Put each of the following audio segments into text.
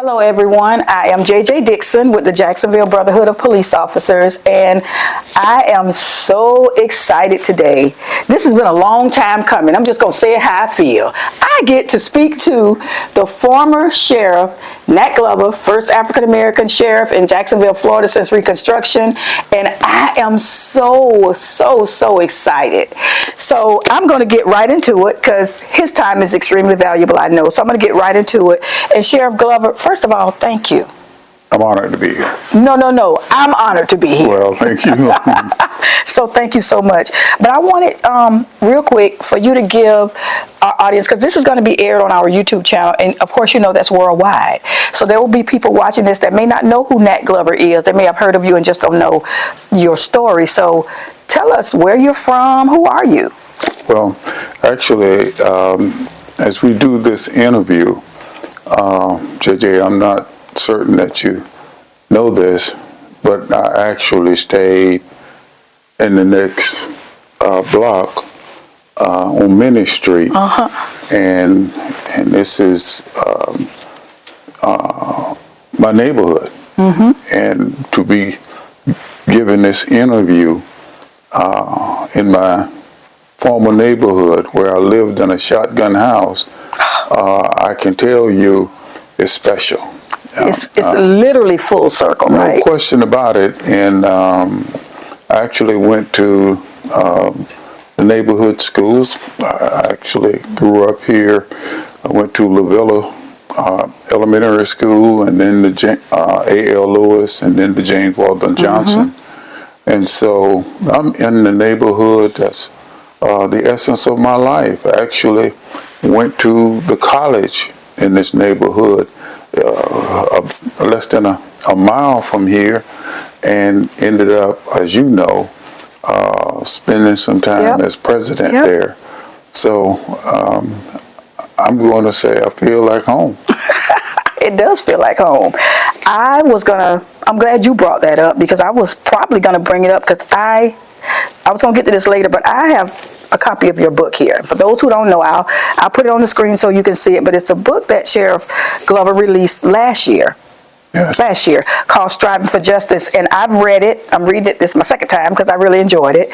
Hello everyone, I am JJ Dixon with the Jacksonville Brotherhood of Police Officers, and I am so excited today. This has been a long time coming. I'm just going to say it how I feel. I get to speak to the former Sheriff Nat Glover, first African American sheriff in Jacksonville, Florida since Reconstruction, and I am so excited. So I'm going to get right into it because his time is extremely valuable, I know. So I'm going to get right into it. And Sheriff Glover, first of all, thank you. I'm honored to be here. No. I'm honored to be here. Well, thank you. So thank you so much. But I wanted, real quick, for you to give our audience, because this is going to be aired on our YouTube channel, and of course you know that's worldwide. So there will be people watching this that may not know who Nat Glover is. They may have heard of you and just don't know your story. So tell us where you're from. Who are you? Well, actually, as we do this interview, JJ, I'm not certain that you know this, but I actually stayed in the next block on Minnie Street, and this is my neighborhood. And to be given this interview in my former neighborhood where I lived in a shotgun house, I can tell you it's special. It's literally full circle, right? No question about it. And I actually went to the neighborhood schools. I actually grew up here. I went to La Villa Elementary School, and then the A.L. Lewis, and then the James Weldon Johnson. And so I'm in the neighborhood. That's the essence of my life. I actually went to the college in this neighborhood, less than a mile from here, and ended up, as you know, spending some time as president there. So I'm going to say I feel like home. It does feel like home. I'm glad you brought that up, because I was probably going to bring it up, because I was going to get to this later, but I have a copy of your book here. For those who don't know, I'll put it on the screen so you can see it, but it's a book that Sheriff Glover released last year, called Striving for Justice, and I've read it. I'm reading it. This is my second time because I really enjoyed it.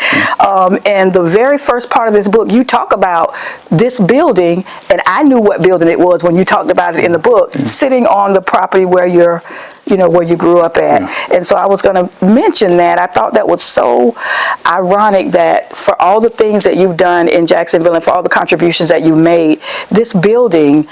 And the very first part of this book, you talk about this building, and I knew what building it was when you talked about it in the book, sitting on the property where where you grew up at. And so I was going to mention that. I thought that was so ironic that for all the things that you've done in Jacksonville and for all the contributions that you made, this building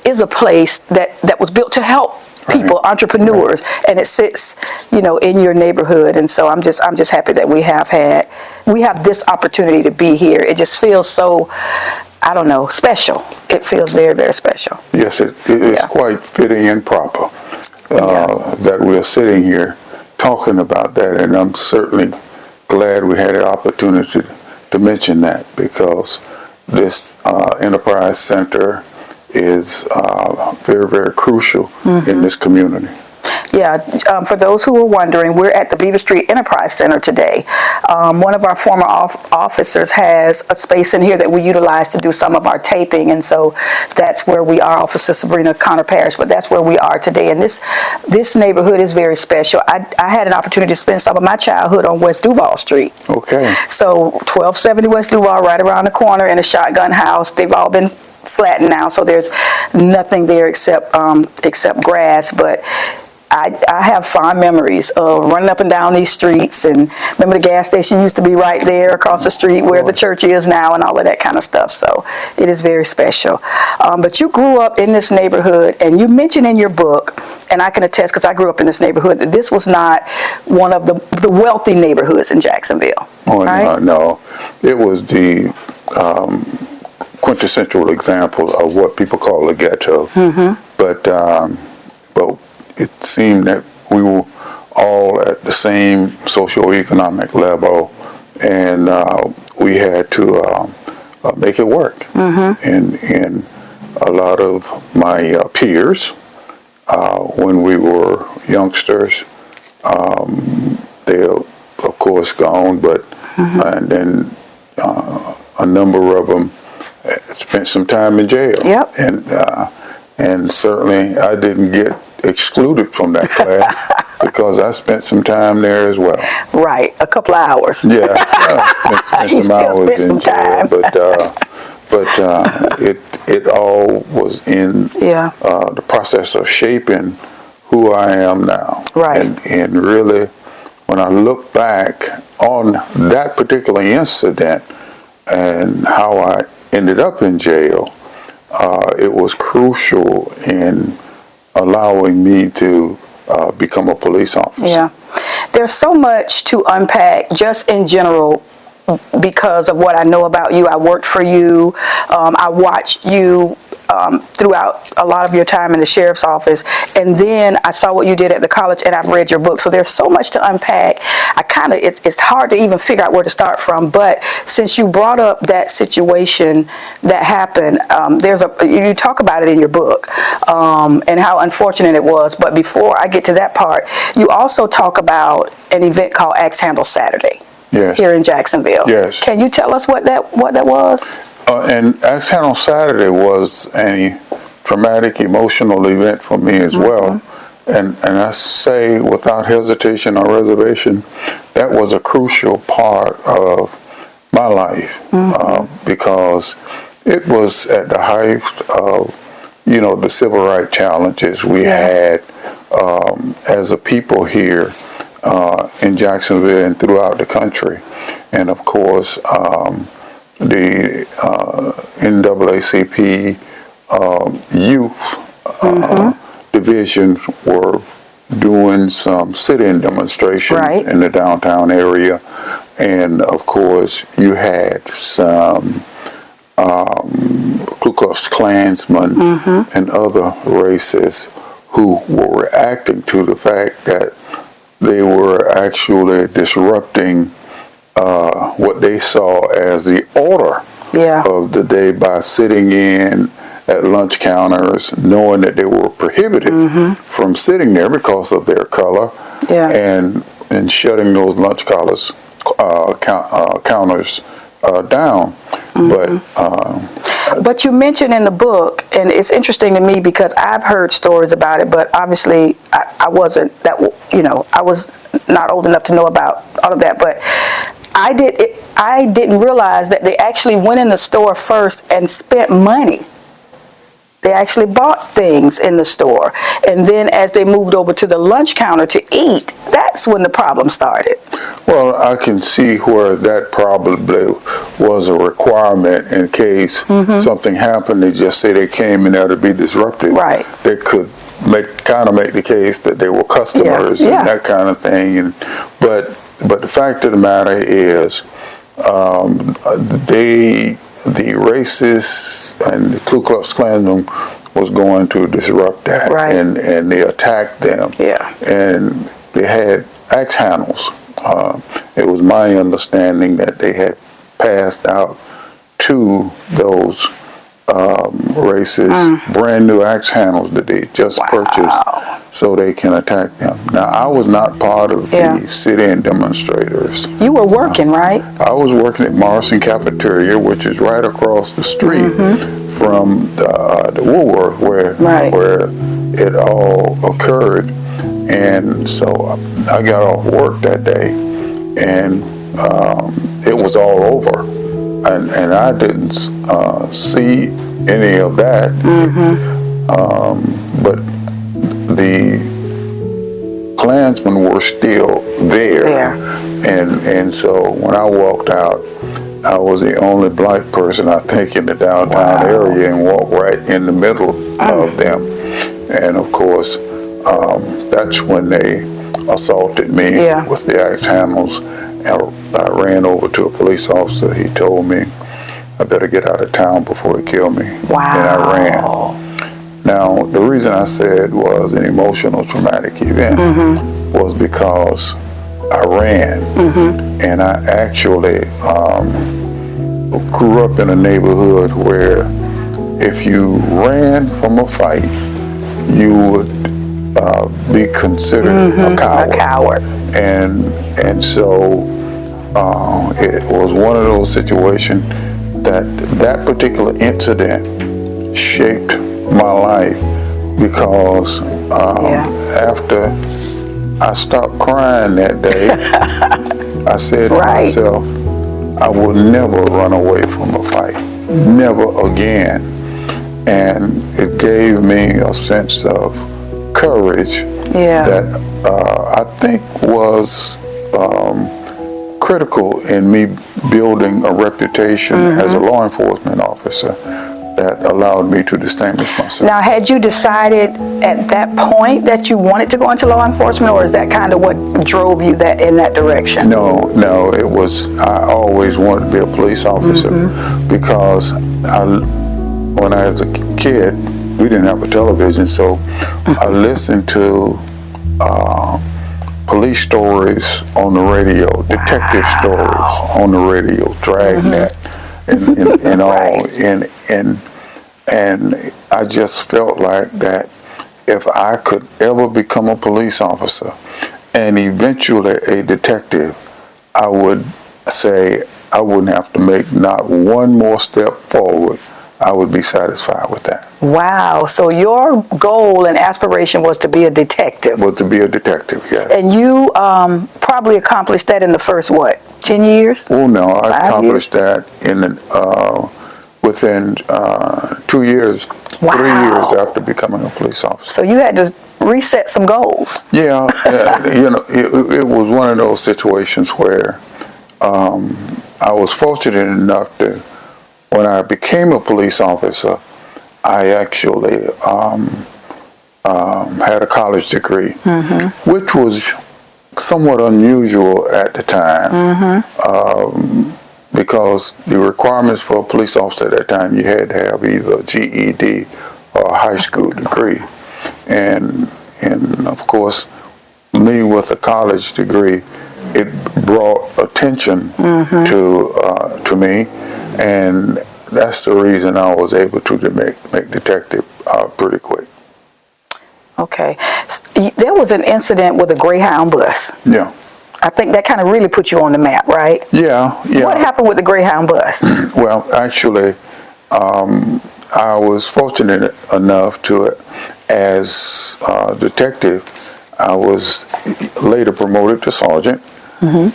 is a place that was built to help people, entrepreneurs, and it sits, in your neighborhood. And so I'm just happy that we have this opportunity to be here. It just feels so, I don't know, special. It feels very, very special. Yes, it is quite fitting and proper that we're sitting here talking about that, and I'm certainly glad we had the opportunity to mention that, because this Enterprise Center is very, very crucial in this community. Yeah, for those who are wondering, we're at the Beaver Street Enterprise Center today. One of our former officers has a space in here that we utilize to do some of our taping, and so that's where we are, Officer Sabrina Connor Parrish, but that's where we are today. And this neighborhood is very special. I had an opportunity to spend some of my childhood on West Duval Street. Okay. So 1270 West Duval, right around the corner, in a shotgun house. They've all been flattened now, so there's nothing there except grass, but I have fond memories of running up and down these streets, and remember the gas station used to be right there across the street where the church is now, and all of that kind of stuff. So it is very special. But you grew up in this neighborhood, and you mentioned in your book, and I can attest because I grew up in this neighborhood, that this was not one of the wealthy neighborhoods in Jacksonville. Oh, right? No. It was the quintessential example of what people call a ghetto. But it seemed that we were all at the same socioeconomic level, and we had to make it work. And a lot of my peers, when we were youngsters, they're of course gone, but and then a number of them spent some time in jail. Yep. And and certainly I didn't get excluded from that class because I spent some time there as well. Right, a couple of hours. Yeah, I You spent some still hours spent some in jail, time. but it all was in the process of shaping who I am now. Right. And really, when I look back on that particular incident and how I ended up in jail, it was crucial in allowing me to become a police officer. Yeah. There's so much to unpack just in general because of what I know about you. I worked for you. I watched you throughout a lot of your time in the sheriff's office, and then I saw what you did at the college, and I've read your book. So there's so much to unpack. It's hard to even figure out where to start from. But since you brought up that situation that happened, you talk about it in your book and how unfortunate it was. But before I get to that part, you also talk about an event called Axe Handle Saturday. Yes. Here in Jacksonville. Yes. Can you tell us what that was? And Axe Handle Saturday was a traumatic, emotional event for me as well. And I say without hesitation or reservation, that was a crucial part of my life because it was at the height of, the civil rights challenges we had as a people here in Jacksonville and throughout the country. And of course, the NAACP youth division were doing some sit-in demonstrations in the downtown area. And of course, you had some Ku Klux Klansmen and other races who were reacting to the fact that they were actually disrupting what they saw as the order of the day by sitting in at lunch counters, knowing that they were prohibited from sitting there because of their color, and shutting those lunch counters down. But you mentioned in the book, and it's interesting to me because I've heard stories about it, but obviously I wasn't that, I was not old enough to know about all of that. But I didn't realize that they actually went in the store first and spent money. They actually bought things in the store. And then as they moved over to the lunch counter to eat, that's when the problem started. Well, I can see where that probably was a requirement in case something happened. They just say they came in there to be disruptive. Right. They could make the case that they were customers and that kind of thing. But the fact of the matter is, the racists and the Ku Klux Klansmen was going to disrupt that, and they attacked them. And they had axe handles. It was my understanding that they had passed out to those racists brand new axe handles that they just purchased so they can attack them. Now, I was not part of the sit-in demonstrators. You were working, right? I was working at Morrison Cafeteria, which is right across the street from the Woolworth where it all occurred. And so I got off work that day, and it was all over. And I didn't see any of that. But the Klansmen were still there. And so when I walked out, I was the only black person, I think, in the downtown area, and walked right in the middle of them. And of course, that's when they assaulted me with the axe handles. I ran over to a police officer. He told me I better get out of town before they kill me. And I ran. Now, the reason I said was an emotional, traumatic event was because I ran. And I actually grew up in a neighborhood where if you ran from a fight, you would be considered a coward. And so it was one of those situations that particular incident shaped my life because after I stopped crying that day, I said to myself, I will never run away from a fight, never again. And it gave me a sense of courage that I think was critical in me building a reputation as a law enforcement officer that allowed me to distinguish myself. Now, had you decided at that point that you wanted to go into law enforcement, or is that kind of what drove you in that direction? No, it was, I always wanted to be a police officer because when I was a kid, we didn't have a television, so I listened to police stories on the radio, detective stories on the radio, Dragnet, and all, and I just felt like that if I could ever become a police officer and eventually a detective, I would say I wouldn't have to make not one more step forward. I would be satisfied with that. Wow. So your goal and aspiration was to be a detective? Was to be a detective, yes. And you probably accomplished that in the first, 10 years? Oh, no. I accomplished that within 2 years, 3 years after becoming a police officer. So you had to reset some goals. Yeah. It was one of those situations where I was fortunate enough to, when I became a police officer, I actually had a college degree, which was somewhat unusual at the time because the requirements for a police officer at that time, you had to have either a GED or a high school degree. And of course, me with a college degree, it brought attention to me. And that's the reason I was able to make detective pretty quick. Okay. There was an incident with a Greyhound bus. Yeah. I think that kind of really put you on the map, right? Yeah. What happened with the Greyhound bus? Well, actually, I was fortunate enough to, as a detective, I was later promoted to sergeant.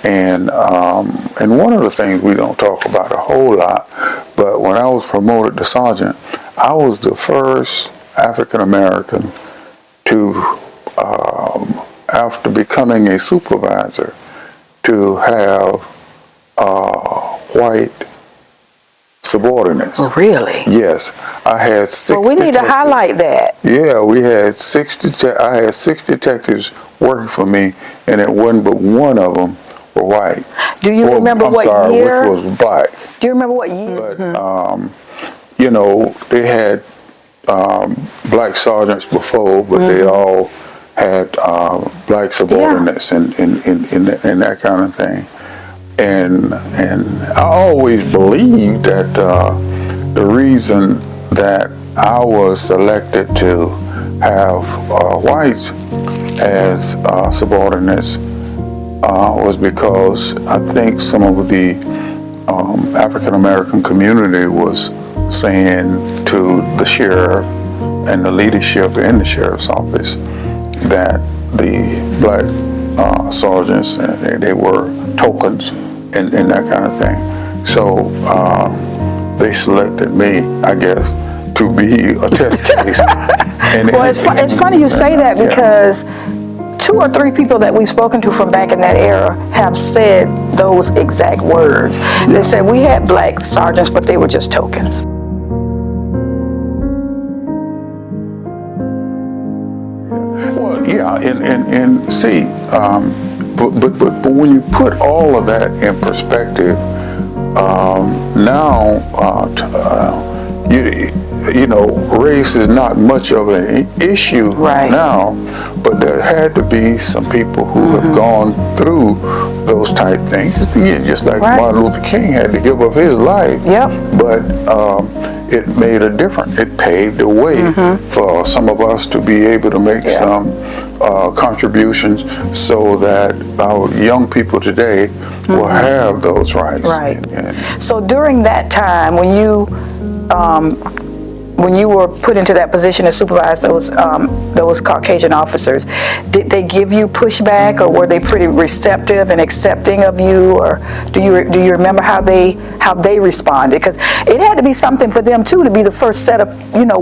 And one of the things we don't talk about a whole lot, but when I was promoted to sergeant, I was the first African American to, after becoming a supervisor, to have white subordinates. Really? Yes, I had 6. Well, we need to highlight that. Yeah, we had 6. I had 6 detectives working for me, and it wasn't but one of them were white. Do you remember what year? Which was black. Do you remember what year? But they had black sergeants before, but they all had black subordinates and that kind of thing. And I always believed that the reason that I was selected to have whites as subordinates was because I think some of the African American community was saying to the sheriff and the leadership in the sheriff's office that the black sergeants, they were tokens and that kind of thing. So they selected me, I guess, to be a test case. Well, it's funny you say that because 2 or 3 people that we've spoken to from back in that era have said those exact words. They said we had black sergeants, but they were just tokens. Well, yeah, and see, but when you put all of that in perspective, now race is not much of an issue now, but there had to be some people who have gone through those type things. Just like Martin Luther King had to give up his life, but it made a difference. It paved the way for some of us to be able to make some contributions so that our young people today will have those rights. So during that time when you when you were put into that position to supervise those Caucasian officers, did they give you pushback, or were they pretty receptive and accepting of you, or do you remember how they responded? Because it had to be something for them too to be the first set of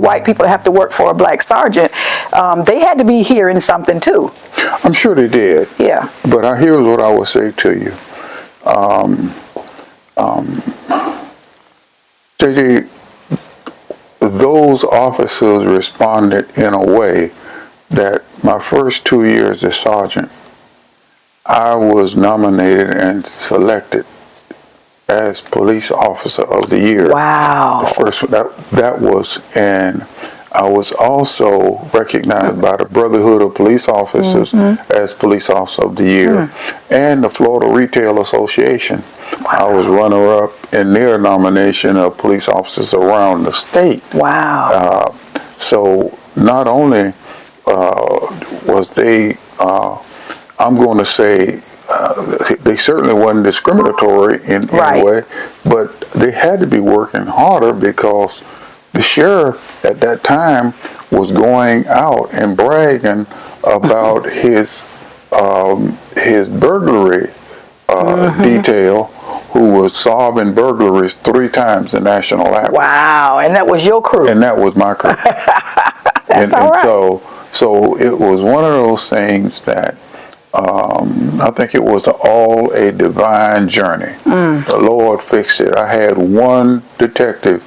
white people to have to work for a black sergeant. They had to be hearing something too. I'm sure they did. Yeah. But here's what I would say to you. JJ, those officers responded in a way that my first 2 years as sergeant, I was nominated and selected as police officer of the year. Wow. The first that was, and I was also recognized by the Brotherhood of Police Officers as Police Officer of the Year, and the Florida Retail Association. Wow. I was runner-up in their nomination of police officers around the state. Wow. So not only was they, I'm going to say, they certainly weren't discriminatory in any way, but they had to be working harder because the sheriff at that time was going out and bragging about his burglary detail, who was solving burglaries 3 times the national average. Wow, and that was your crew. And that was my crew. That's all right. So it was one of those things that I think it was all a divine journey. The Lord fixed it. I had one detective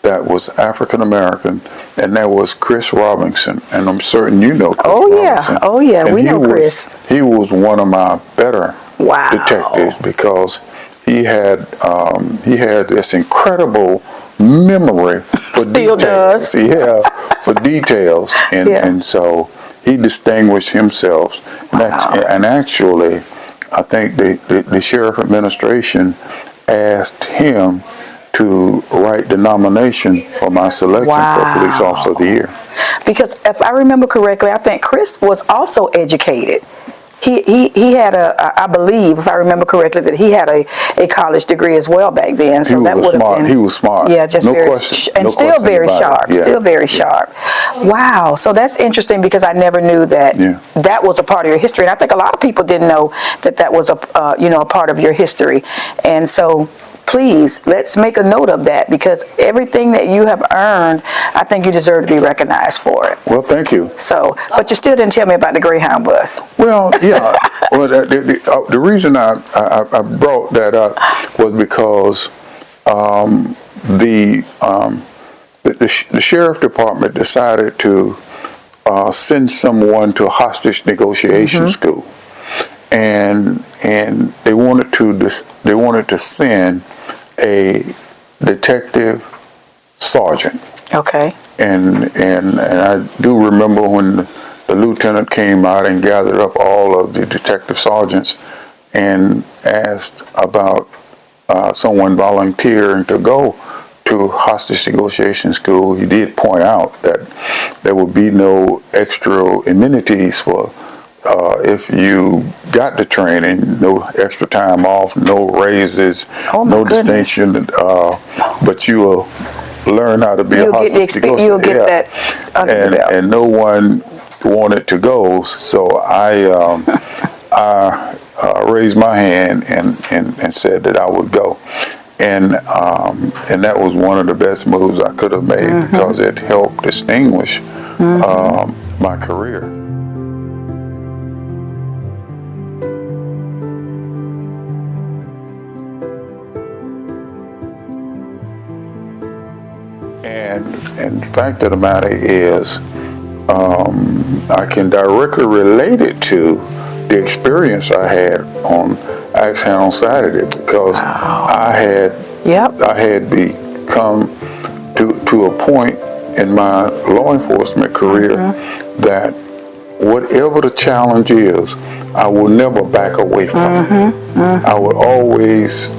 that was African American, and that was Chris Robinson, and I'm certain you know Chris Robinson. Oh yeah, and we know Chris. He was one of my better detectives because he had this incredible memory for details. Yeah, for details, and so he distinguished himself. And actually, I think the sheriff administration asked him to write the nomination for my selection for Police Officer of the Year. Because if I remember correctly, I think Chris was also educated. He had I believe, if I remember correctly, that he had a college degree as well back then. So that would have been. He was smart. Yeah, just no very, question, and no still very sharp. Yeah. Still very sharp. Wow. So that's interesting because I never knew that that was a part of your history, and I think a lot of people didn't know that was a part of your history, and so. Please, let's make a note of that because everything that you have earned, I think you deserve to be recognized for it. Well, thank you. So, but you still didn't tell me about the Greyhound bus. Well, yeah. Well, the reason I brought that up was because the sheriff department decided to send someone to a hostage negotiation school, and they wanted to send a detective sergeant. Okay. And I do remember when the lieutenant came out and gathered up all of the detective sergeants and asked about someone volunteering to go to hostage negotiation school. He did point out that there would be no extra amenities for if you got the training, no extra time off, no raises, no distinction, but you will learn how to be a hostage negotiator. You'll get that under the belt. And no one wanted to go, so I raised my hand and said that I would go. And that was one of the best moves I could have made because it helped distinguish my career. And the fact of the matter is, I can directly relate it to the experience I had on Axe Hand on Saturday because I had become to a point in my law enforcement career that whatever the challenge is, I will never back away from it. I would always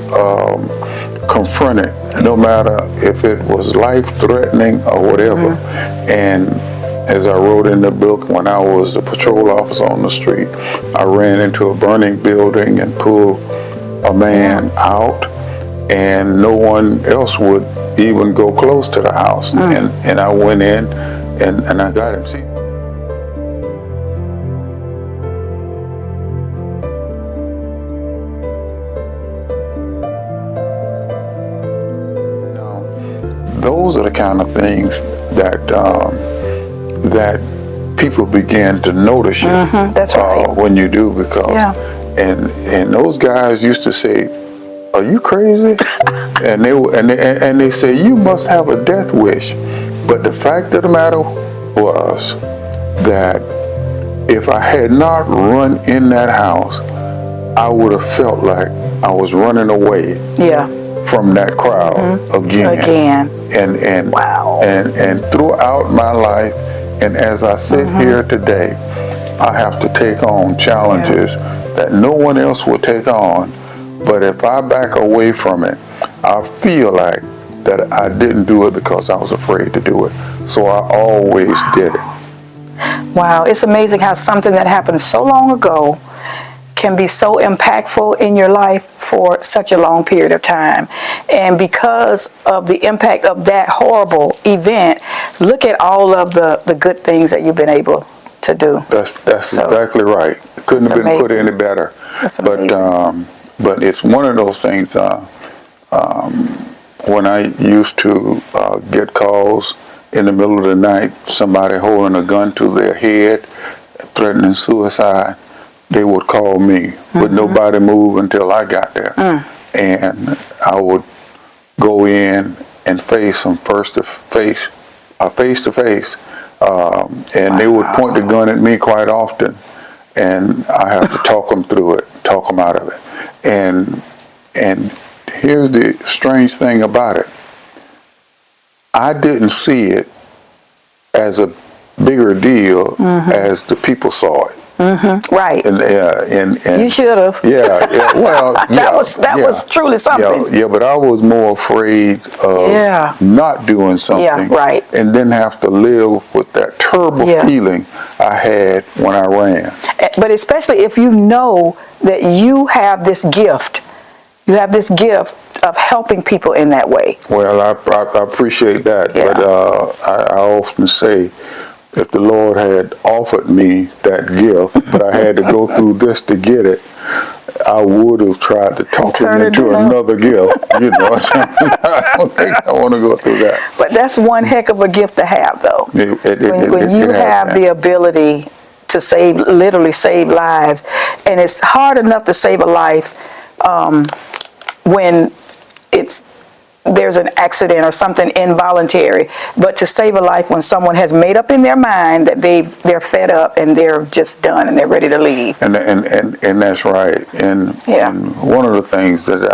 confront it, no matter if it was life-threatening or whatever. And as I wrote in the book, when I was a patrol officer on the street, I ran into a burning building and pulled a man out, and no one else would even go close to the house. And I went in and I got him. See, now, those are the kind of things that that people begin to notice you. That's right. When you do, because and those guys used to say, "Are you crazy?" and they say, "You must have a death wish." But the fact of the matter was that if I had not run in that house, I would have felt like I was running away from that crowd again. And wow. And throughout my life, and as I sit here today, I have to take on challenges that no one else will take on. But if I back away from it, I feel like that I didn't do it because I was afraid to do it. So I always did it. Wow, it's amazing how something that happened so long ago can be so impactful in your life for such a long period of time. And because of the impact of that horrible event, look at all of the good things that you've been able to do. That's exactly right. Couldn't have been put any better. That's amazing. But it's one of those things. When I used to get calls in the middle of the night, somebody holding a gun to their head, threatening suicide, they would call me. Would nobody move until I got there, and I would go in and face them face to face, and they would point the gun at me quite often, and I have to talk them through it, talk them out of it, and here's the strange thing about it. I didn't see it as a bigger deal as the people saw it. Right. And you should have. Yeah. Well, that was truly something. Yeah, but I was more afraid of not doing something. Yeah, right. And then have to live with that terrible feeling I had when I ran. But especially if you know that you have this gift. You have this gift of helping people in that way. Well, I appreciate that, but I often say, if the Lord had offered me that gift, but I had to go through this to get it, I would have tried to talk him into another gift. You know, I don't think I want to go through that. But that's one heck of a gift to have, though. When you have the ability to literally save lives, and it's hard enough to save a life when there's an accident or something involuntary, but to save a life when someone has made up in their mind that they're fed up and they're just done and they're ready to leave. And that's right. And one of the things that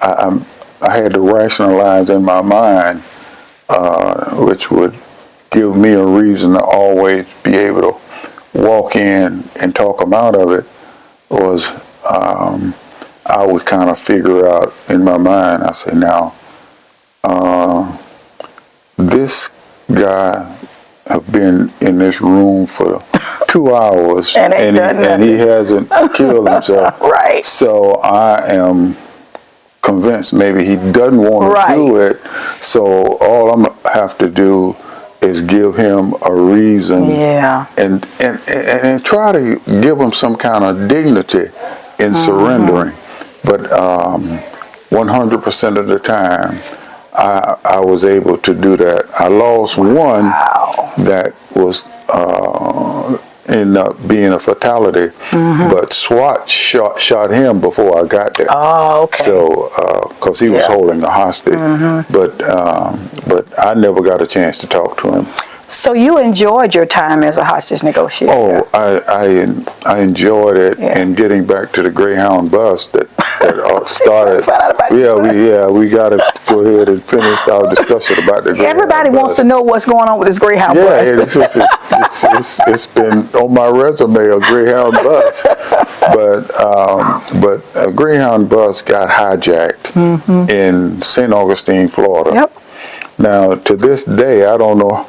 I had to rationalize in my mind, which would give me a reason to always be able to walk in and talk them out of it, was I would kind of figure out in my mind, I say, now, this guy have been in this room for 2 hours and he hasn't killed himself. Right. So I am convinced maybe he doesn't want to do it. So all I'm going to have to do is give him a reason and try to give him some kind of dignity in surrendering. But 100% of the time, I was able to do that. I lost one that was ended up being a fatality, but SWAT shot him before I got there. Oh, okay. So, because he was holding a hostage, but I never got a chance to talk to him. So you enjoyed your time as a hostage negotiator? Oh, I enjoyed it, and getting back to the Greyhound bus that started. We got to go ahead and finish our discussion about the Greyhound Everybody bus. wants to know what's going on with this Greyhound bus. It's been on my resume, a Greyhound bus, but a Greyhound bus got hijacked in St. Augustine, Florida. Yep. Now, to this day, I don't know.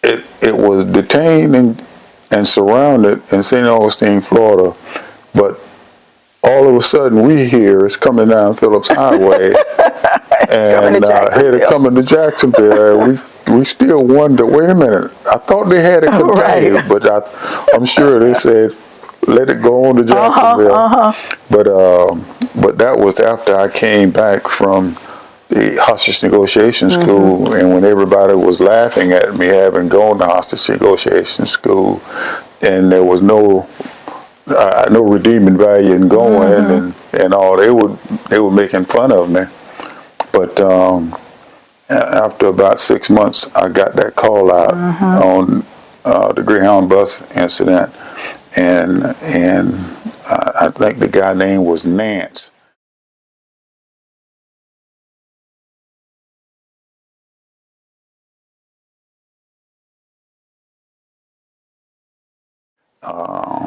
It was detained and surrounded in St. Augustine, Florida, but all of a sudden we hear it's coming down Phillips Highway, and had it coming to Jacksonville. We still wonder, wait a minute, I thought they had it contained, Right. but I'm sure they said, let it go on to Jacksonville. But that was after I came back from the hostage negotiation school, and when everybody was laughing at me having gone to hostage negotiation school, and there was no redeeming value in going, and all, they were making fun of me. But after about 6 months, I got that call out on the Greyhound bus incident, and I think the guy name was Nance.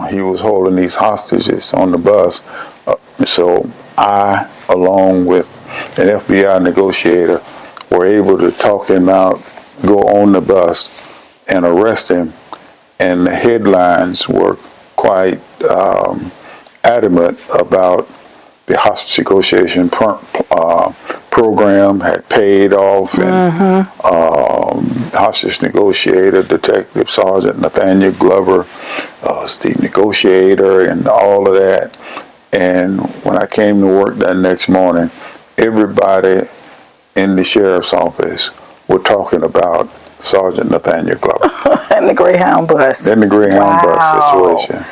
He was holding these hostages on the bus, so I, along with an FBI negotiator, were able to talk him out, go on the bus, and arrest him. And the headlines were quite adamant about the hostage negotiation program had paid off, and hostage negotiator, Detective Sergeant Nathaniel Glover, the negotiator, and all of that. And when I came to work that next morning, everybody in the sheriff's office were talking about Sergeant Nathaniel Glover. And the Greyhound bus. And the Greyhound bus situation.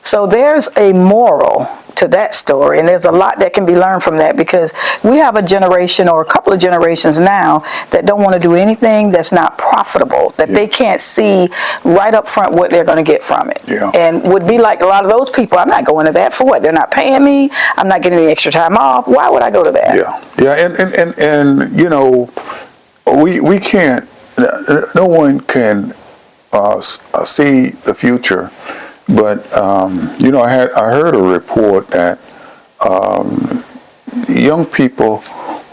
So there's a moral to that story, and there's a lot that can be learned from that, because we have a generation or a couple of generations now that don't want to do anything that's not profitable, that they can't see right up front what they're going to get from it. And would be like a lot of those people, I'm not going to that for what? They're not paying me. I'm not getting any extra time off. Why would I go to that? And you know, we can't, no one can see the future. But you know, I heard a report that young people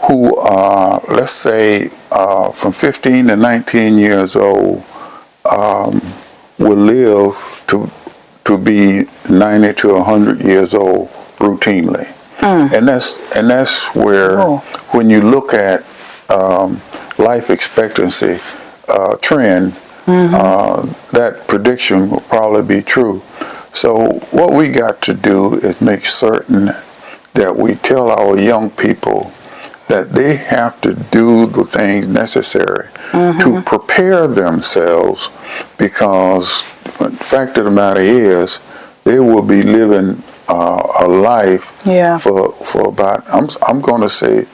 who are, let's say, from 15 to 19 years old, will live to be 90 to 100 years old routinely, and that's where when you look at life expectancy trend. That prediction will probably be true. So what we got to do is make certain that we tell our young people that they have to do the things necessary to prepare themselves, because the fact of the matter is they will be living a life for about, I'm going to say,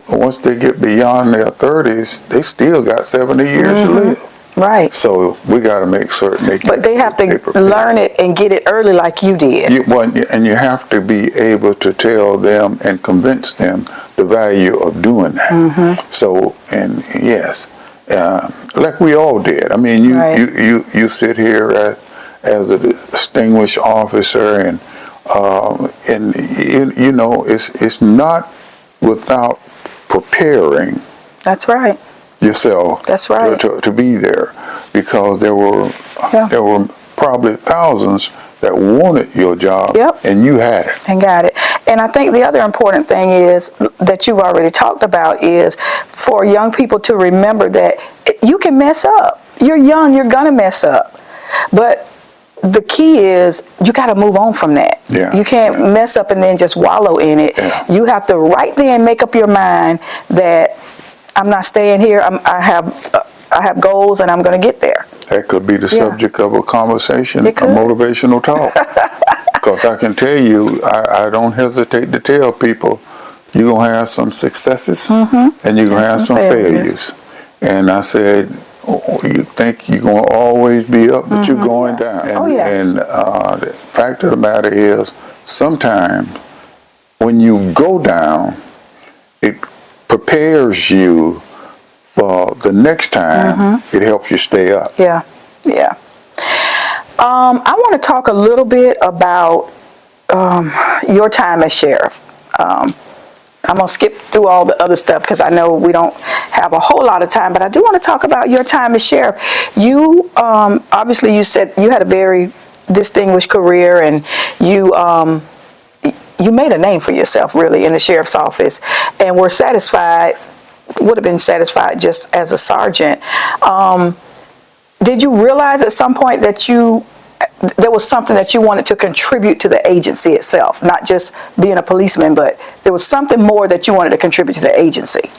once they get beyond their 30s, they still got 70 years to live. Right. So we got to make certain they have to learn it and get it early like you did. And you have to be able to tell them and convince them the value of doing that. So, and yes, like we all did. I mean, you sit here as a distinguished officer, and you know, it's not without preparing. That's right. Yourself. That's right. To be there, because there were probably thousands that wanted your job, and you had it and got it. And I think the other important thing is that you've already talked about is for young people to remember that you can mess up. You're young, you're gonna mess up, but the key is you got to move on from that. You can't mess up and then just wallow in it. You have to right then make up your mind that I'm not staying here. I have goals, and I'm going to get there. That could be the subject of a conversation, a motivational talk. Because I can tell you, I don't hesitate to tell people, you're going to have some successes, and you're going to have some failures. And I said, you think you're going to always be up, but you're going down. And the fact of the matter is, sometimes when you go down, it prepares you for the next time. It helps you stay up. I want to talk a little bit about your time as sheriff. I'm going to skip through all the other stuff because I know we don't have a whole lot of time, but I do want to talk about your time as sheriff. You, obviously you said you had a very distinguished career, and you you made a name for yourself really in the sheriff's office, and would have been satisfied just as a sergeant. Did you realize at some point that there was something that you wanted to contribute to the agency itself, not just being a policeman, but there was something more that you wanted to contribute to the agency?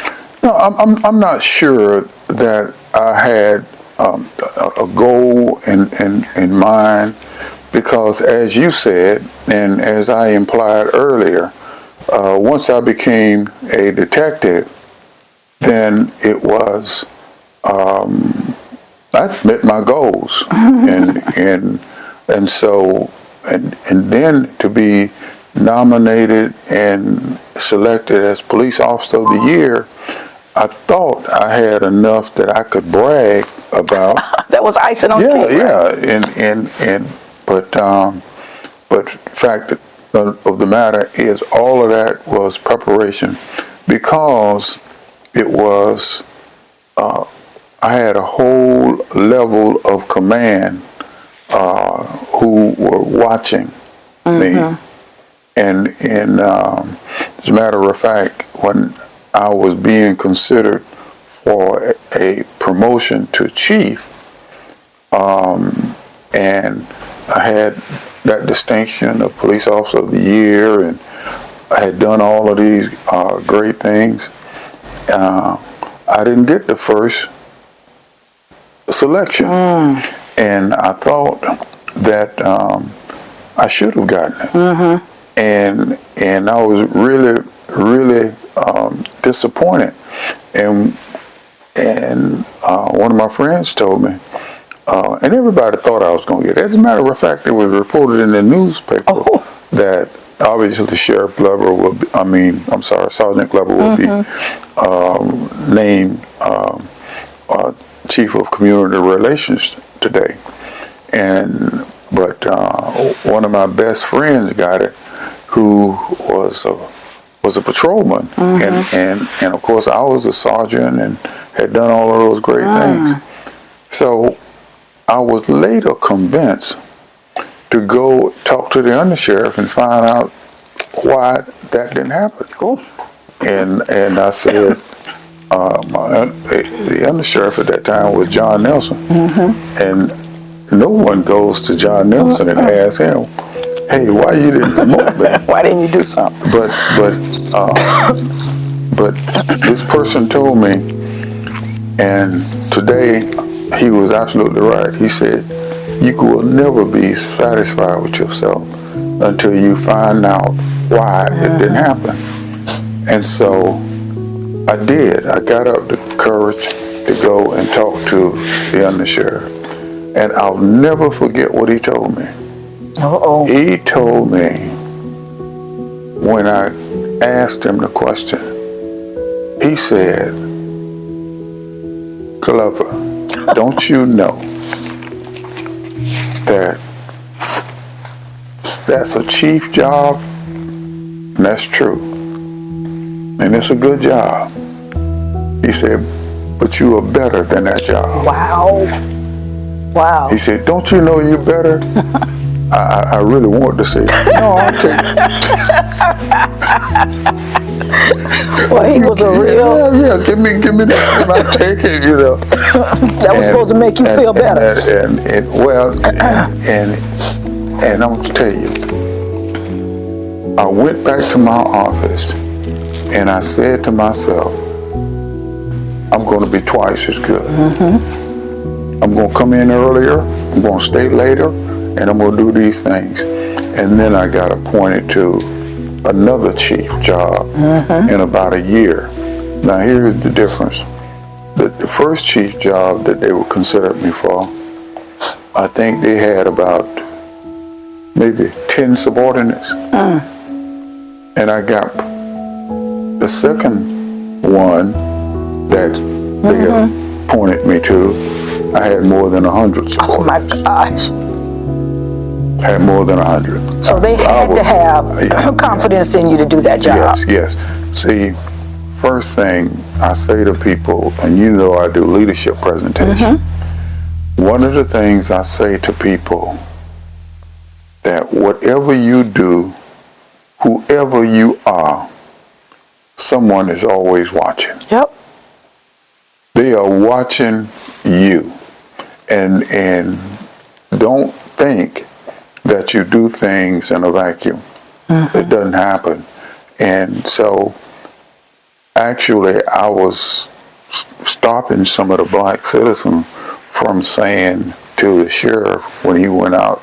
No, I'm not sure that I had a goal in mind, because as you said, and as I implied earlier, once I became a detective, then it was, I met my goals, and so then to be nominated and selected as Police Officer of the Year, I thought I had enough that I could brag about. That was icing on the cake. Yeah, but fact of the matter is, all of that was preparation, because it was, I had a whole level of command who were watching me. And as a matter of fact, when I was being considered for a promotion to chief, and I had that distinction of Police Officer of the Year, and I had done all of these great things, I didn't get the first selection. And I thought that I should have gotten it. And I was really disappointed. And one of my friends told me, and everybody thought I was going to get it. As a matter of fact, it was reported in the newspaper that obviously Sheriff Glover will be, Sergeant Glover will be named Chief of Community Relations today. But one of my best friends got it, who was a patrolman, and of course I was a sergeant and had done all of those great things. So I was later convinced to go talk to the undersheriff and find out why that didn't happen. Cool. And I said, the undersheriff at that time was John Nelson, and no one goes to John Nelson and asks him, "Hey, why you didn't promote me? Why didn't you do something?" But this person told me, and today he was absolutely right. He said, "You will never be satisfied with yourself until you find out why it didn't happen." And so I did. I got up the courage to go and talk to the undersheriff. And I'll never forget what he told me. He told me, when I asked him the question, he said, "Glover, don't you know that that's a chief job?" And that's true. And it's a good job. He said, "But you are better than that job." Wow. He said, "Don't you know you're better?" I really wanted to say, "No, I'll take it." Well, he was a real... Yeah, give me that, and I'll take it, you know. That was supposed to make you feel better. And I'm going to tell you, I went back to my office, and I said to myself, I'm going to be twice as good. I'm going to come in earlier, I'm going to stay later, and I'm going to do these things. And then I got appointed to another chief job in about a year. Now here's the difference. The first chief job that they would consider me for, I think they had about maybe 10 subordinates. And I got the second one that they appointed me to, I had more than 100 subordinates. Oh my gosh. Had more than 100. So they had to have confidence in you to do that job. Yes. See, first thing I say to people, and you know I do leadership presentation, one of the things I say to people, that whatever you do, whoever you are, someone is always watching. Yep. They are watching you, and don't think that you do things in a vacuum. It doesn't happen. And so actually I was stopping some of the black citizens from saying to the sheriff when he went out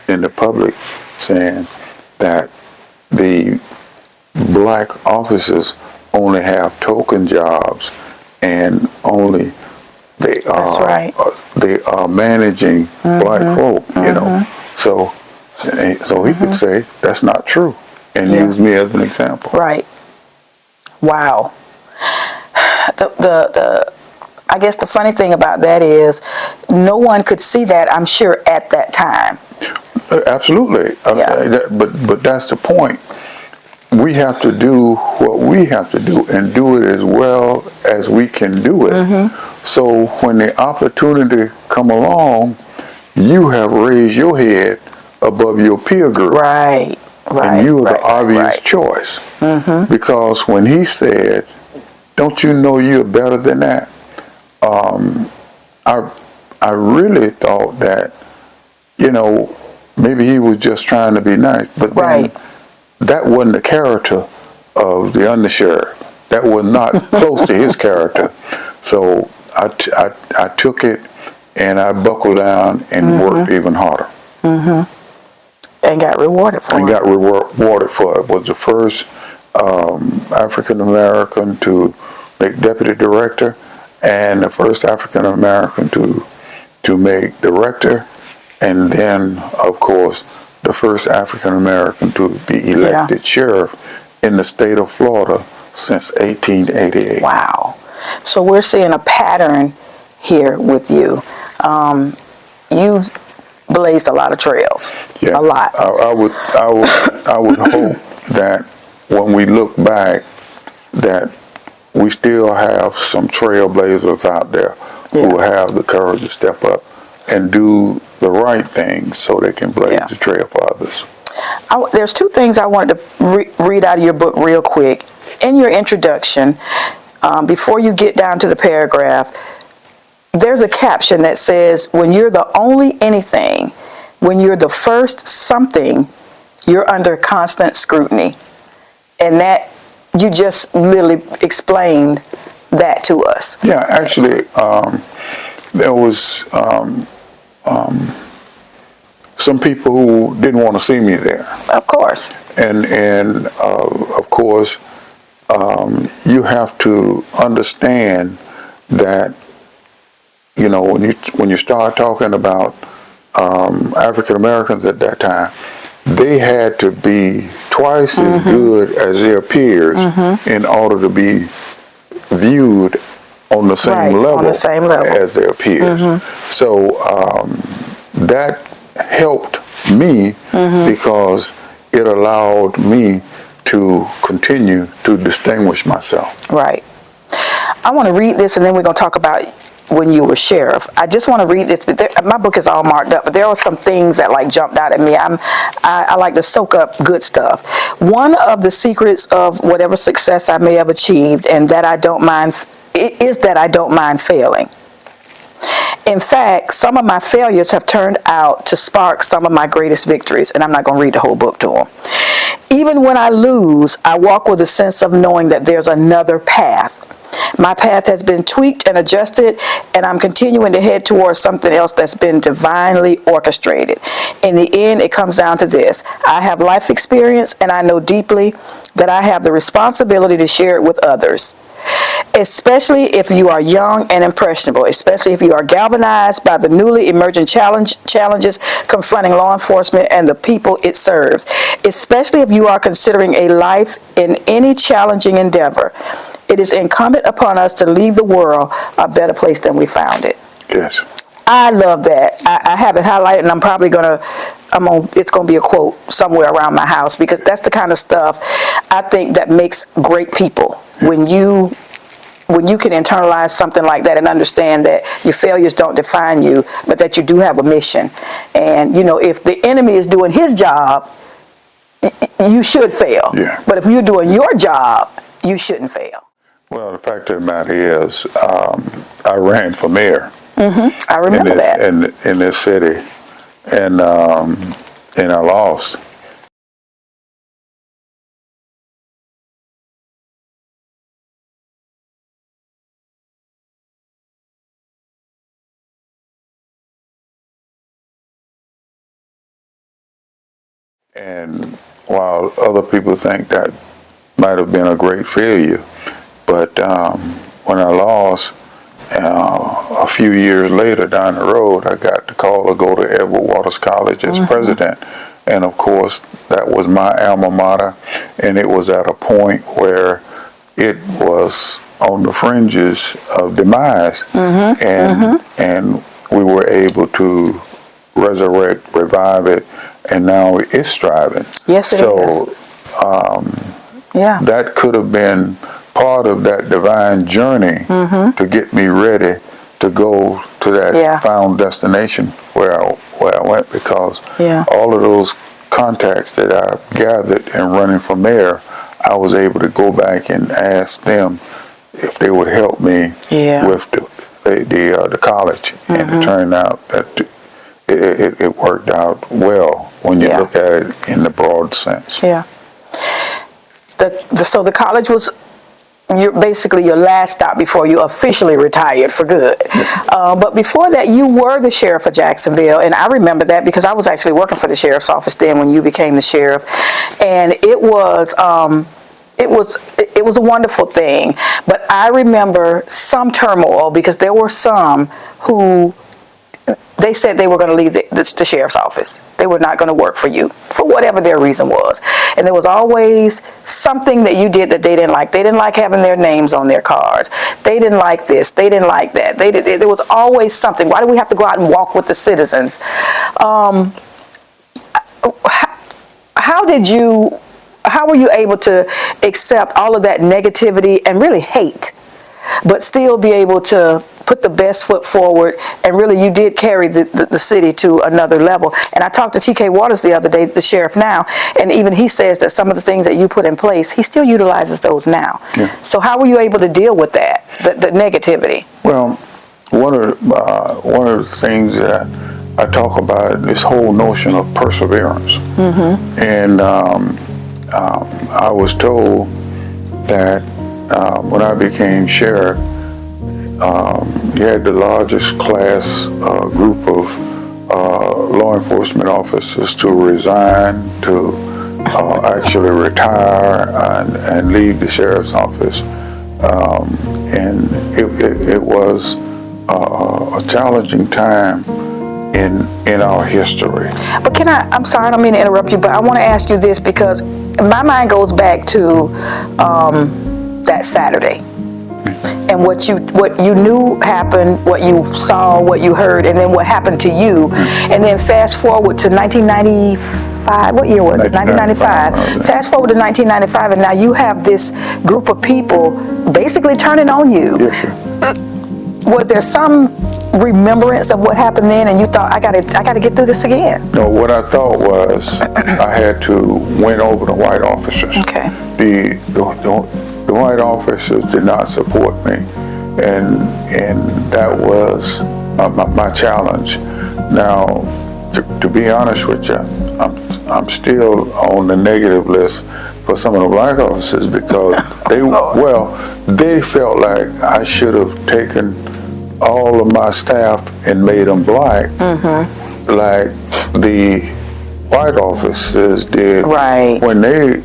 in the public, saying that the black officers only have token jobs and only they are, That's right. they are managing black folk, you know. So he could say that's not true and use me as an example. Right. Wow. The I guess the funny thing about that is no one could see that, I'm sure, at that time. Absolutely. But that's the point. We have to do what we have to do and do it as well as we can do it. So when the opportunity come along, you have raised your head above your peer group. Right. And you are the obvious choice. Because when he said, don't you know you're better than that? I really thought that, you know, maybe he was just trying to be nice. But then that wasn't the character of the undersheriff. That was not close to his character. So I took it and I buckled down and worked even harder. And got rewarded for it. And got rewarded for it. Was the first African American to make deputy director, and the first African American to make director, and then of course the first African American to be elected sheriff in the state of Florida since 1888. Wow. So we're seeing a pattern here with you. You've blazed a lot of trails. A lot. I would hope that when we look back that we still have some trailblazers out there who have the courage to step up and do the right thing so they can blaze the trail for others. There's two things I wanted to read out of your book real quick. In your introduction, before you get down to the paragraph, there's a caption that says, when you're the only anything, when you're the first something, you're under constant scrutiny. And that, you just literally explained that to us. Yeah, actually, there was some people who didn't want to see me there. Of course. And of course, you have to understand that, you know, when you start talking about African Americans at that time, they had to be twice as good as their peers in order to be viewed on the same level as their peers. So that helped me because it allowed me to continue to distinguish myself. Right. I want to read this and then we're going to talk about when you were sheriff. I just want to read this, but my book is all marked up, but there are some things that like jumped out at me. I like to soak up good stuff. One of the secrets of whatever success I may have achieved and that I don't mind is that I don't mind failing. In fact, some of my failures have turned out to spark some of my greatest victories, and I'm not going to read the whole book to them. Even when I lose, I walk with a sense of knowing that there's another path. My path has been tweaked and adjusted, and I'm continuing to head towards something else that's been divinely orchestrated. In the end, it comes down to this. I have life experience, and I know deeply that I have the responsibility to share it with others. Especially if you are young and impressionable, especially if you are galvanized by the newly emerging challenges confronting law enforcement and the people it serves, especially if you are considering a life in any challenging endeavor. It is incumbent upon us to leave the world a better place than we found it. Yes. I love that. I have it highlighted, and I'm probably it's gonna be a quote somewhere around my house, because that's the kind of stuff I think that makes great people. When you can internalize something like that and understand that your failures don't define you, but that you do have a mission. And, you know, if the enemy is doing his job, you should fail. Yeah. But if you're doing your job, you shouldn't fail. Well, the fact of the matter is, I ran for mayor. I remember that. In this city, and I lost. And while other people think that might have been a great failure, but when I lost, a few years later down the road, I got the call to go to Edward Waters College as president. And of course, that was my alma mater, and it was at a point where it was on the fringes of demise, and we were able to resurrect, revive it, and now it's thriving. Yes, it is. Yeah. That could have been part of that divine journey to get me ready to go to that final destination where I went, because all of those contacts that I gathered in running for mayor, I was able to go back and ask them if they would help me with the college, and it turned out that it worked out well when you look at it in the broad sense. Yeah. So the college was basically your last stop before you officially retired for good. But before that, you were the sheriff of Jacksonville, and I remember that because I was actually working for the sheriff's office then when you became the sheriff, and it was a wonderful thing. But I remember some turmoil because there were some who they said they were going to leave the sheriff's office. They were not going to work for you, for whatever their reason was. And there was always something that you did that they didn't like. They didn't like having their names on their cards. They didn't like this. They didn't like that. There was always something. Why do we have to go out and walk with the citizens? How were you able to accept all of that negativity and really hate, but still be able to put the best foot forward, and really you did carry the city to another level? And I talked to T.K. Waters the other day, the sheriff now, and even he says that some of the things that you put in place, he still utilizes those now. Yeah. So how were you able to deal with that, the negativity? Well, one of the things that I talk about is this whole notion of perseverance. And I was told that when I became sheriff, you had the largest class group of law enforcement officers to resign, to actually retire and leave the sheriff's office. And it was a challenging time in our history. But I'm sorry, I don't mean to interrupt you, but I want to ask you this because my mind goes back to that Saturday. And what you knew happened, what you saw, what you heard, and then what happened to you. And then fast forward to 1995, what year was it? 1995. Fast forward to 1995, and now you have this group of people basically turning on you. Yes, sure. Was there some remembrance of what happened then, and you thought, I gotta get through this again? No, what I thought was I had to win over the white officers. Okay. The white officers did not support me, and that was my challenge. Now, to be honest with you, I'm still on the negative list for some of the black officers because they felt like I should have taken all of my staff and made them black, like the white officers did when they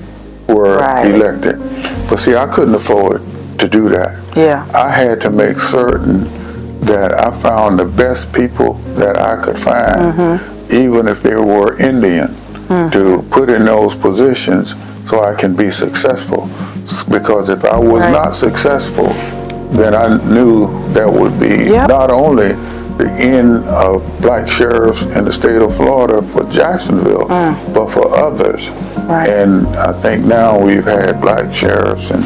were elected. But see, I couldn't afford to do that. Yeah. I had to make certain that I found the best people that I could find, even if they were Indian, to put in those positions so I can be successful. Because if I was not successful, then I knew that would be not only the end of black sheriffs in the state of Florida for Jacksonville, but for others. And I think now we've had black sheriffs in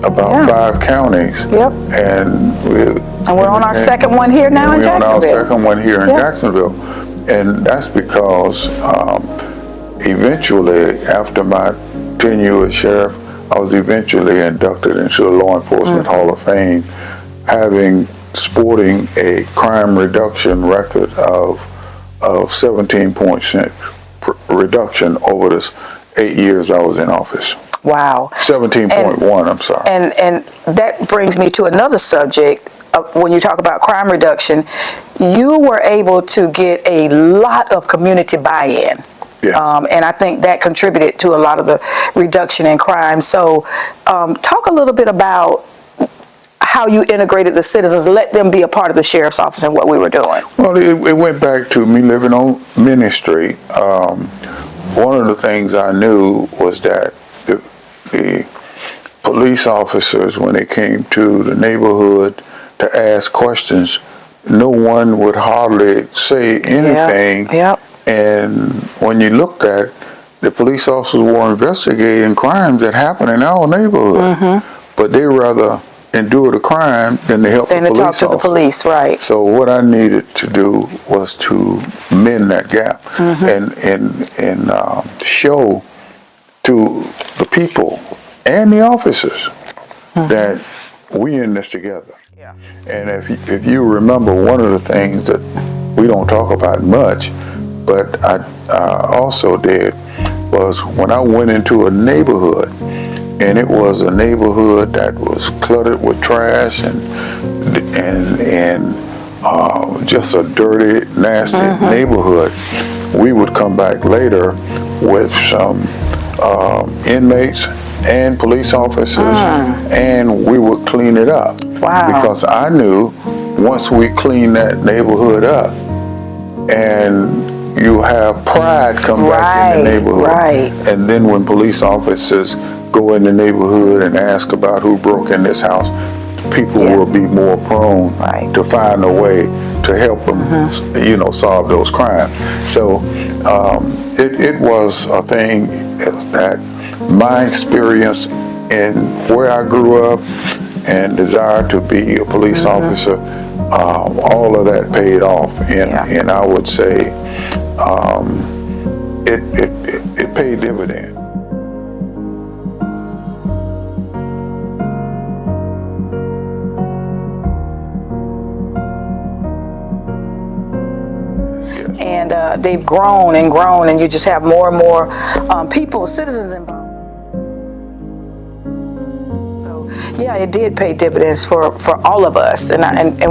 about 5 counties. And we're on our second one here now in Jacksonville. We're on our second one here in Jacksonville. And that's because eventually, after my tenure as sheriff, I was eventually inducted into the Law Enforcement Hall of Fame, sporting a crime reduction record of 17% reduction over this 8 years I was in office. Wow. 17.1, I'm sorry. And that brings me to another subject. When you talk about crime reduction, you were able to get a lot of community buy-in. Yeah. And I think that contributed to a lot of the reduction in crime. So talk a little bit about how you integrated the citizens, let them be a part of the sheriff's office and what we were doing. Well, it went back to me living on Minnie Street. One of the things I knew was that the police officers, when they came to the neighborhood to ask questions, no one would hardly say anything. Yep. And when you looked at it, the police officers were investigating crimes that happened in our neighborhood, but they rather endure the crime than to help the police talk to the police, right? So what I needed to do was to mend that gap and show to the people and the officers that we in this together. Yeah. And if you remember, one of the things that we don't talk about much, but I also did, was when I went into a neighborhood, and it was a neighborhood that was cluttered with trash and just a dirty, nasty neighborhood. We would come back later with some inmates and police officers, and we would clean it up. Wow. Because I knew once we cleaned that neighborhood up, and you have pride come back in the neighborhood. Right. And then when police officers go in the neighborhood and ask about who broke in this house, people will be more prone to find a way to help them, solve those crimes. So it was a thing that my experience in where I grew up and desire to be a police officer, all of that paid off. And I would say it paid dividend. And they've grown and grown, and you just have more and more people, citizens involved. So, yeah, it did pay dividends for all of us, and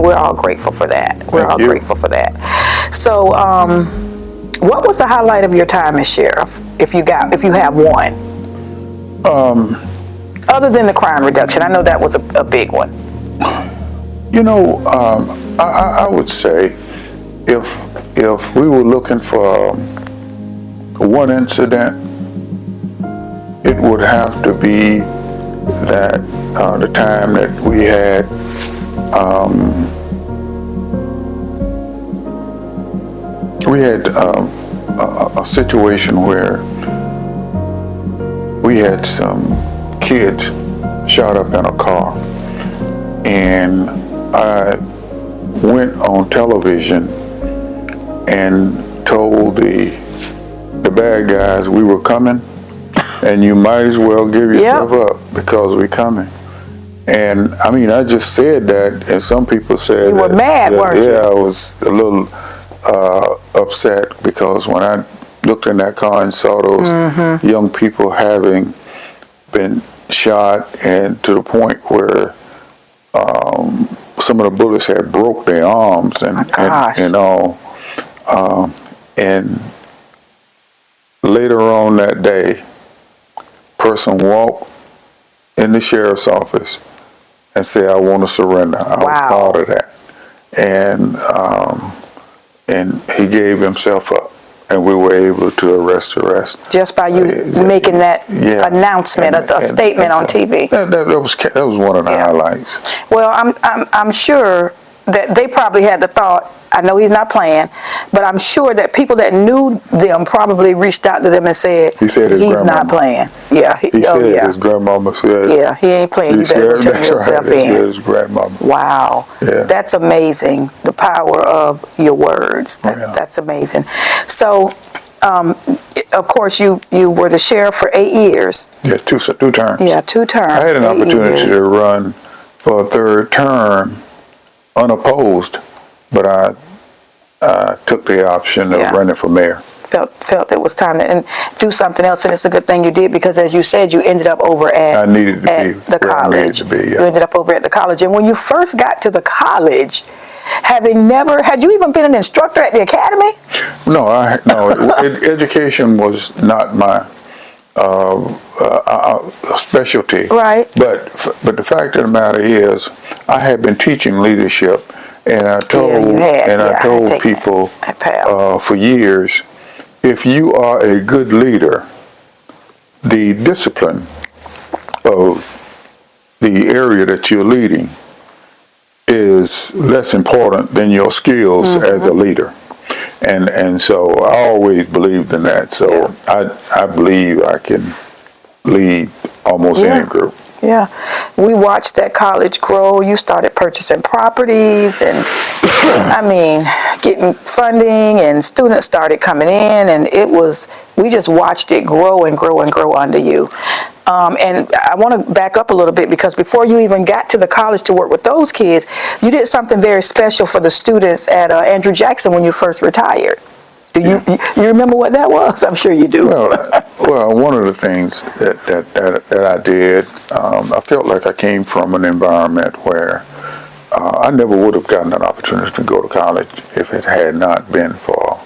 we're all grateful for that. We're all grateful for that. So, what was the highlight of your time as sheriff, if you have one? Other than the crime reduction, I know that was a big one. I would say if we were looking for one incident, it would have to be that the time that we had a situation where we had some kids shot up in a car, and I went on television and told the bad guys we were coming, and you might as well give yourself up because we're coming. And I mean, I just said that, and some people said you were mad, weren't you? Yeah, I was a little upset because when I looked in that car and saw those young people having been shot, and to the point where some of the bullets had broke their arms and all. And later on that day, person walked in the sheriff's office and said, "I want to surrender." I was proud of that. And he gave himself up, and we were able to arrest the rest. Just by you making that announcement, a statement on TV. That was one of the highlights. Well, I'm sure that they probably had the thought, I know he's not playing, but I'm sure that people that knew them probably reached out to them and said, he's not playing. Yeah. He said his grandmama said. Yeah, he ain't playing. You better turn yourself in. His grandmama. Wow. Yeah. That's amazing, the power of your words. That's amazing. So, Of course, you were the sheriff for 8 years. Yeah, two terms. Yeah, 2 terms. I had an 8 opportunity years. to run for a 3rd term unopposed, but I took the option of running for mayor. Felt it was time to do something else, and it's a good thing you did, because as you said, you ended up over at I needed to be the where I needed college. to be, yeah. You ended up over at the college, and when you first got to the college, had you even been an instructor at the academy? No, education was not my specialty. Right. But the fact of the matter is, I had been teaching leadership, and I told people for years, if you are a good leader, the discipline of the area that you're leading is less important than your skills as a leader. And so I always believed in that. So I believe I can lead almost any group. Yeah, we watched that college grow. You started purchasing properties and, I mean, getting funding, and students started coming in, and we just watched it grow and grow and grow under you. And I want to back up a little bit, because before you even got to the college to work with those kids, you did something very special for the students at Andrew Jackson when you first retired. Do you remember what that was? I'm sure you do. Well, one of the things that I did, I felt like I came from an environment where I never would have gotten an opportunity to go to college if it had not been for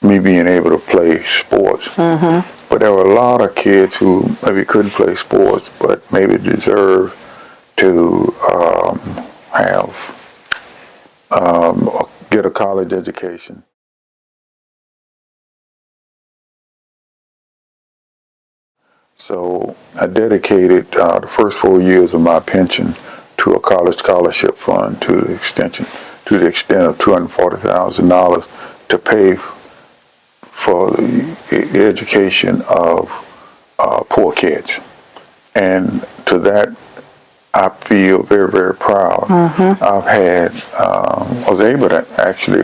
me being able to play sports. But there were a lot of kids who maybe couldn't play sports, but maybe deserve to get a college education. So I dedicated the first 4 years of my pension to a college scholarship fund to the extent of $240,000 to pay for the education of poor kids. And to that, I feel very, very proud. I was able to actually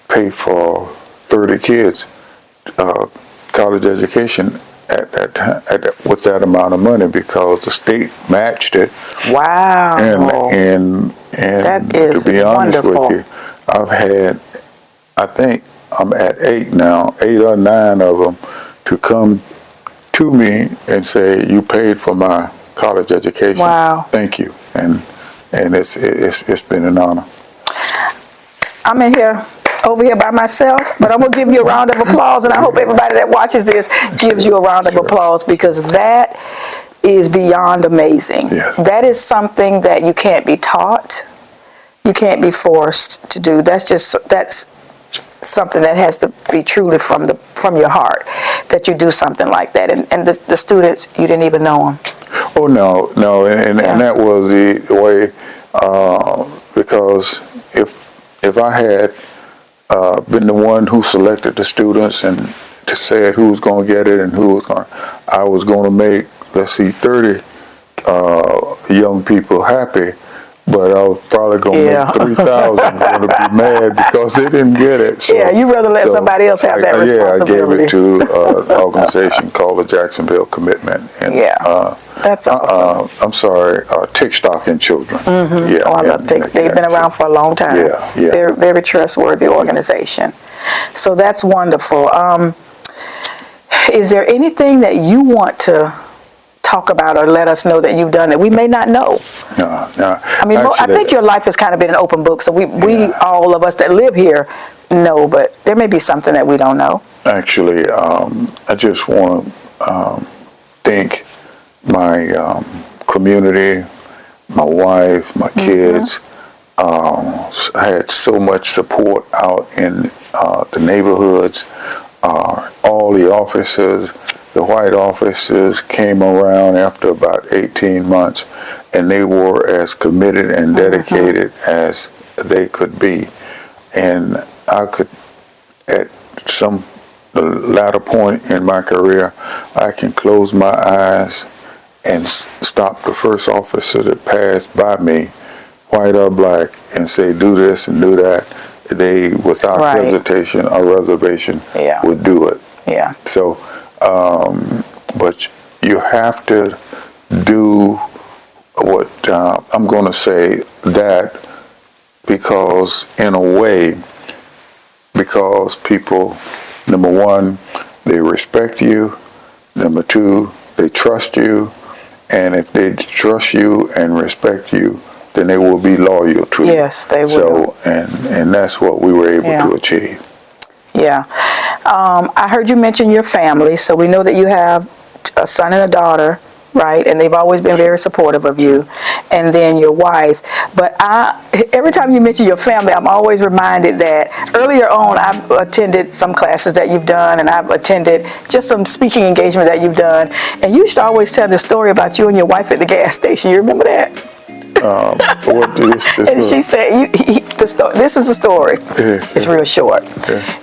pay for 30 kids college education with that amount of money, because the state matched it. Wow. And that is to be honest wonderful. with you, I think I'm at 8 now, 8 or 9 of them to come to me and say, you paid for my college education. Wow. Thank you. And it's been an honor. I'm over here by myself, but I'm going to give you a round of applause, and I hope everybody that watches this gives you a round of applause, because that is beyond amazing. Yes. That is something that you can't be taught. You can't be forced to do. That's something that has to be truly from your heart, that you do something like that. And the students, you didn't even know them. Oh, no, and that was the way, because if I had been the one who selected the students and to say who was going to get it and I was going to make, 30 young people happy, but I was probably going to make 3,000 going to be mad because they didn't get it. So, you rather let somebody else have that responsibility. I gave it to an organization called the Jacksonville Commitment. And, that's awesome. I'm sorry, Tick Stocking Children. I love Tick. They've been around for a long time. They're very trustworthy organization. So that's wonderful. Is there anything that you want to talk about or let us know that you've done that we may not know? No. I mean, I think your life has kind of been an open book, so we all of us that live here know, but there may be something that we don't know. Actually, I just want to thank my community, my wife, my kids. I had so much support out in the neighborhoods. All the officers, the white officers, came around after about 18 months, and they were as committed and dedicated as they could be. And I could, at the latter point in my career, I can close my eyes and stop the first officer that passed by me, white or black, and say, do this and do that, they without Right. hesitation or reservation Yeah. would do it. Yeah. So, but you have to do what I'm going to say that because in a way, because people, number one, they respect you. Number two, they trust you. And if they trust you and respect you, then they will be loyal to you. Yes, they will. So, and that's what we were able to achieve. Yeah. I heard you mention your family, so we know that you have a son and a daughter, right? And they've always been very supportive of you. And then your wife. But every time you mention your family, I'm always reminded that earlier on, I've attended some classes that you've done, and I've attended just some speaking engagement that you've done. And you used to always tell the story about you and your wife at the gas station. You remember that? And she said, this is the story. It's real short.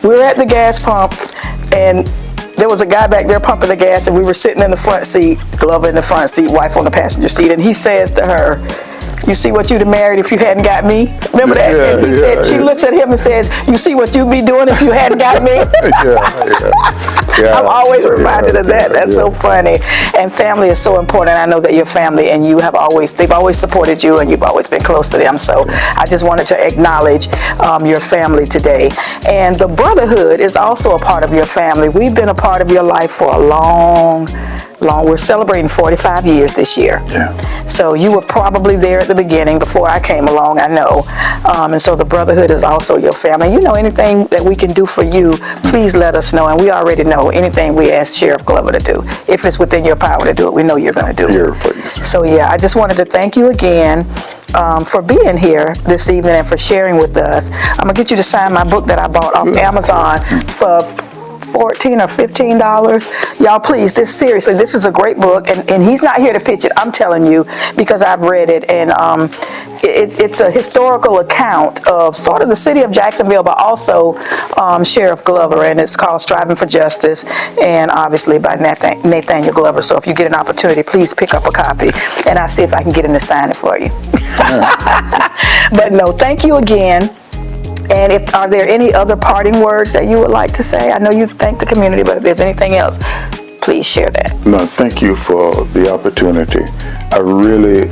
We were at the gas pump, and there was a guy back there pumping the gas, and we were sitting in the front seat, Glover in the front seat, wife on the passenger seat, and he says to her, "You see what you'd have married if you hadn't got me?" Remember that? Yeah, and he said, she looks at him and says, "You see what you'd be doing if you hadn't got me?" Yeah, I'm always reminded of that. That's so funny. And family is so important. I know that your family and you they've always supported you, and you've always been close to them. So I just wanted to acknowledge your family today. And the Brotherhood is also a part of your family. We've been a part of your life for a long, we're celebrating 45 years this year. Yeah. So you were probably there at the beginning before I came along, I know. And so the Brotherhood is also your family. You know, anything that we can do for you, please let us know. And we already know anything we ask Sheriff Glover to do. If it's within your power to do it, we know you're going to do it. So yeah, I just wanted to thank you again for being here this evening and for sharing with us. I'm going to get you to sign my book that I bought off Amazon for $14 or $15. Y'all, please, seriously, this is a great book, and he's not here to pitch it. I'm telling you because I've read it, and it's a historical account of sort of the city of Jacksonville, but also Sheriff Glover, and it's called Striving for Justice, and obviously by Nathaniel Glover. So if you get an opportunity, please pick up a copy, and I'll see if I can get him to sign it for you. But no, thank you again. And are there any other parting words that you would like to say? I know you thank the community, but if there's anything else, please share that. No, thank you for the opportunity. I really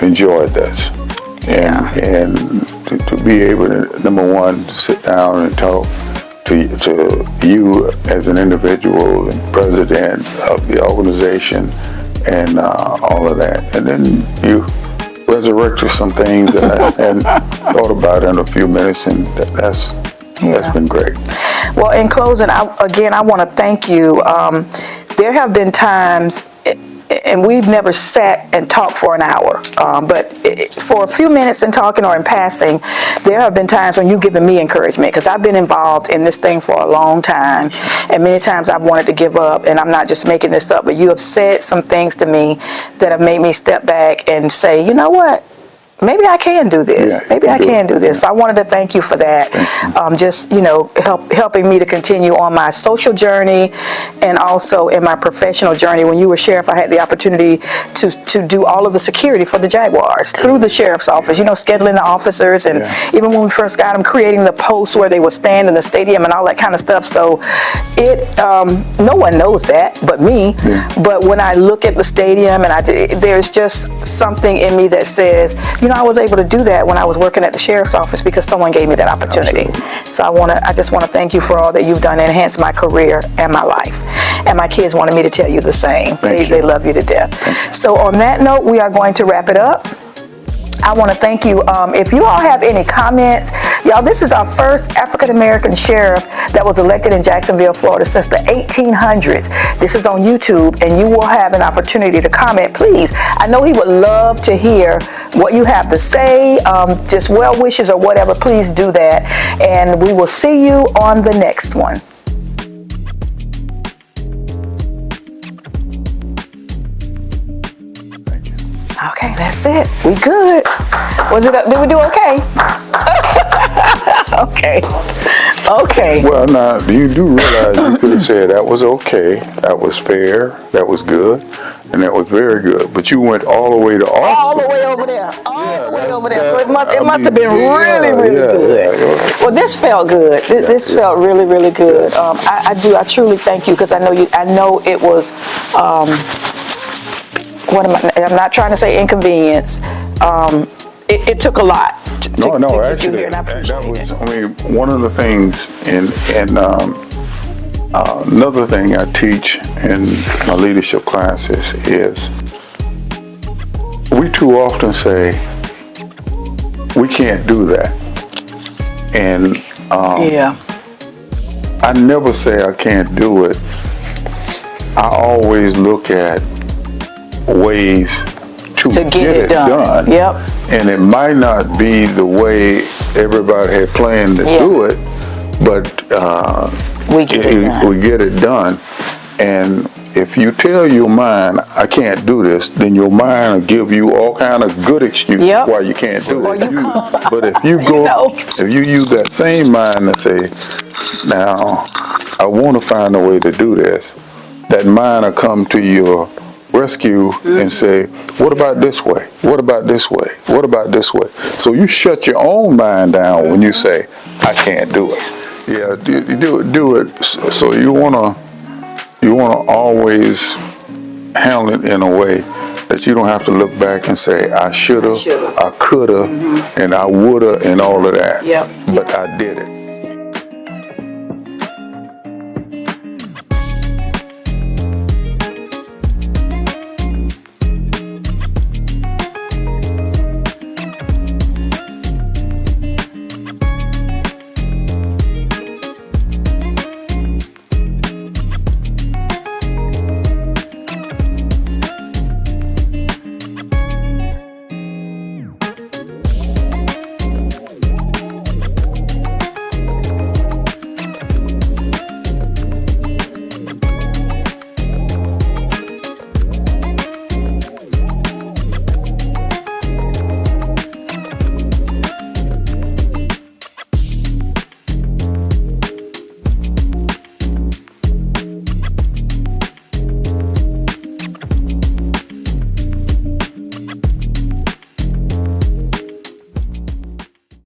enjoyed this. And to be able to, number one, to sit down and talk to you as an individual and president of the organization and all of that. And then you resurrected some things that I hadn't thought about in a few minutes, and that's been great. Well, in closing, I want to thank you. There have been times, and we've never sat and talked for an hour, but for a few minutes in talking or in passing, there have been times when you've given me encouragement, because I've been involved in this thing for a long time, and many times I've wanted to give up, and I'm not just making this up, but you have said some things to me that have made me step back and say, you know what? Maybe I can do this. Maybe I can do this. So I wanted to thank you for that. Just, helping me to continue on my social journey and also in my professional journey. When you were sheriff, I had the opportunity to do all of the security for the Jaguars through the sheriff's office, scheduling the officers. And even when we first got them, creating the posts where they would stand in the stadium and all that kind of stuff. So no one knows that but me. But when I look at the stadium, and there's just something in me that says, I was able to do that when I was working at the sheriff's office because someone gave me that opportunity. So I just want to thank you for all that you've done to enhance my career and my life. And my kids wanted me to tell you the same. They love you to death. So on that note, we are going to wrap it up. I want to thank you. If you all have any comments, y'all, this is our first African-American sheriff that was elected in Jacksonville, Florida since the 1800s. This is on YouTube, and you will have an opportunity to comment, please. I know he would love to hear what you have to say, just well wishes or whatever. Please do that, and we will see you on the next one. Okay, that's it. We good. Did we do okay? Okay. Well, now, you do realize you could have said that was okay, that was fair, that was good. and that was very good. But you went all the way to Austin. All the way over there. All the way over there. So it must I have mean, been really, really good. Yeah. Well, this felt good. This felt really, really good. I truly thank you, because I know it was, I'm not trying to say inconvenience. It took a lot to No, get you actually, here, and I appreciate that was, it. I mean, one of the things, and another thing I teach in my leadership classes is we too often say, we can't do that. And Yeah. I never say I can't do it. I always look at ways to get it done. Yep. And it might not be the way everybody had planned to do it, but we get it done. And if you tell your mind, I can't do this, then your mind will give you all kind of good excuses why you can't do it. But if you go, if you use that same mind and say, now, I want to find a way to do this, that mind will come to your rescue and say, what about this way? What about this way? What about this way? So you shut your own mind down when you say, I can't do it. Yeah, you do it. So you wanna always handle it in a way that you don't have to look back and say, I shoulda, I coulda, and I woulda, and all of that. Yep. But I did it.